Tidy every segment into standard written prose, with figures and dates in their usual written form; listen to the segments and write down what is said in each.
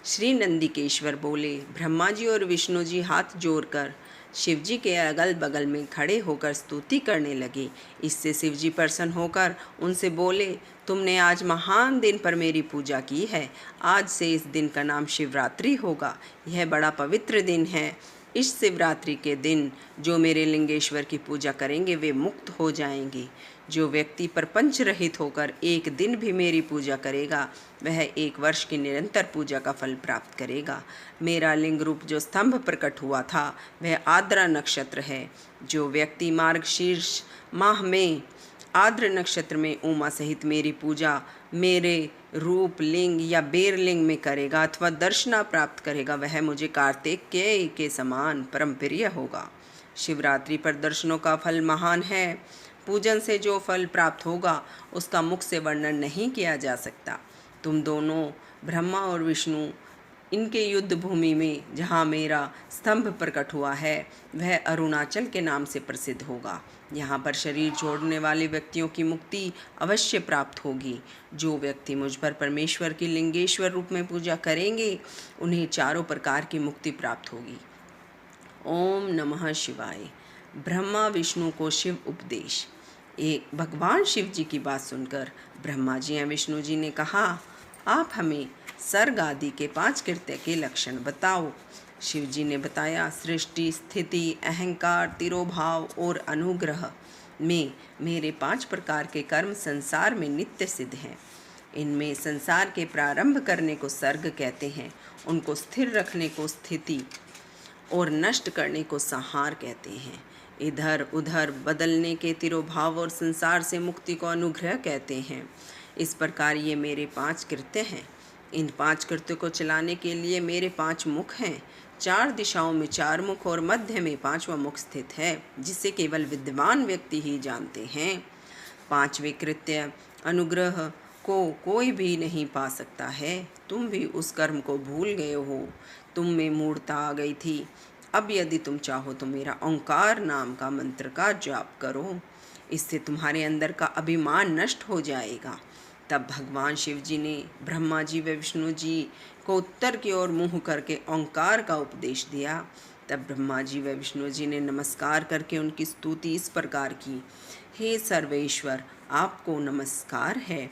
श्री नंदिकेश्वर बोले। ब्रह्मा जी और विष्णु जी हाथ जोड़कर शिव जी के अगल बगल में खड़े होकर स्तुति करने लगे। इससे शिव जी प्रसन्न होकर उनसे बोले, तुमने आज महान दिन पर मेरी पूजा की है। आज से इस दिन का नाम शिवरात्रि होगा। यह बड़ा पवित्र दिन है। इस शिवरात्रि के दिन जो मेरे लिंगेश्वर की पूजा करेंगे वे मुक्त हो जाएंगे। जो व्यक्ति प्रपंच रहित होकर एक दिन भी मेरी पूजा करेगा वह 1 वर्ष की निरंतर पूजा का फल प्राप्त करेगा। मेरा लिंग रूप जो स्तंभ प्रकट हुआ था वह आद्रा नक्षत्र है। जो व्यक्ति मार्गशीर्ष माह में आद्र नक्षत्र में उमा सहित मेरी पूजा मेरे रूप लिंग या बेर लिंग में करेगा अथवा दर्शना प्राप्त करेगा वह मुझे कार्तिकेय के समान परम प्रिय होगा। शिवरात्रि पर दर्शनों का फल महान है। पूजन से जो फल प्राप्त होगा उसका मुख से वर्णन नहीं किया जा सकता। तुम दोनों ब्रह्मा और विष्णु इनके युद्ध भूमि में जहाँ मेरा स्तंभ प्रकट हुआ है वह अरुणाचल के नाम से प्रसिद्ध होगा। यहाँ पर शरीर छोड़ने वाले व्यक्तियों की मुक्ति अवश्य प्राप्त होगी। जो व्यक्ति मुझ पर परमेश्वर की लिंगेश्वर रूप में पूजा करेंगे उन्हें चारों प्रकार की मुक्ति प्राप्त होगी। ओम नमः शिवाय। ब्रह्मा विष्णु को शिव उपदेश। एक भगवान शिव जी की बात सुनकर ब्रह्मा जी या विष्णु जी ने कहा, आप हमें सर्ग आदि के 5 कृत्य के लक्षण बताओ। शिव जी ने बताया, सृष्टि, स्थिति, अहंकार, तिरोभाव और अनुग्रह में मेरे 5 प्रकार के कर्म संसार में नित्य सिद्ध हैं। इनमें संसार के प्रारंभ करने को सर्ग कहते हैं, उनको स्थिर रखने को स्थिति और नष्ट करने को संहार कहते हैं। इधर उधर बदलने के तिरोभाव और संसार से मुक्ति को अनुग्रह कहते हैं। इस प्रकार ये मेरे 5 कृत्य हैं। इन 5 कृत्यों को चलाने के लिए मेरे 5 मुख हैं। 4 दिशाओं में 4 मुख और मध्य में 5वां मुख स्थित है, जिसे केवल विद्वान व्यक्ति ही जानते हैं। 5वें कृत्य अनुग्रह को कोई भी नहीं पा सकता है। तुम भी उस कर्म को भूल गए हो। तुम में मूढ़ता आ गई थी। अब यदि तुम चाहो तो मेरा ओंकार नाम का मंत्र का जाप करो। इससे तुम्हारे अंदर का अभिमान नष्ट हो जाएगा। तब भगवान शिव जी ने ब्रह्मा जी व विष्णु जी को उत्तर की ओर मुँह करके ओंकार का उपदेश दिया। तब ब्रह्मा जी व विष्णु जी ने नमस्कार करके उनकी स्तुति इस प्रकार की, हे सर्वेश्वर, आपको नमस्कार है।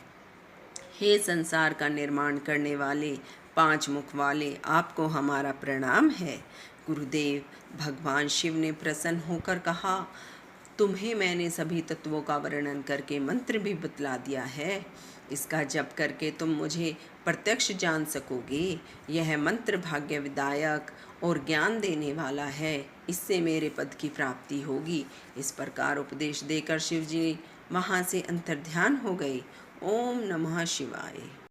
हे संसार का निर्माण करने वाले 5 मुख वाले, आपको हमारा प्रणाम है। गुरुदेव, भगवान शिव ने प्रसन्न होकर कहा, तुम्हें मैंने सभी तत्वों का वर्णन करके मंत्र भी बतला दिया है। इसका जप करके तुम मुझे प्रत्यक्ष जान सकोगे। यह मंत्र भाग्य विदायक और ज्ञान देने वाला है। इससे मेरे पद की प्राप्ति होगी। इस प्रकार उपदेश देकर शिव जी वहाँ से अंतर्ध्यान हो गए। ओम नमः शिवाय।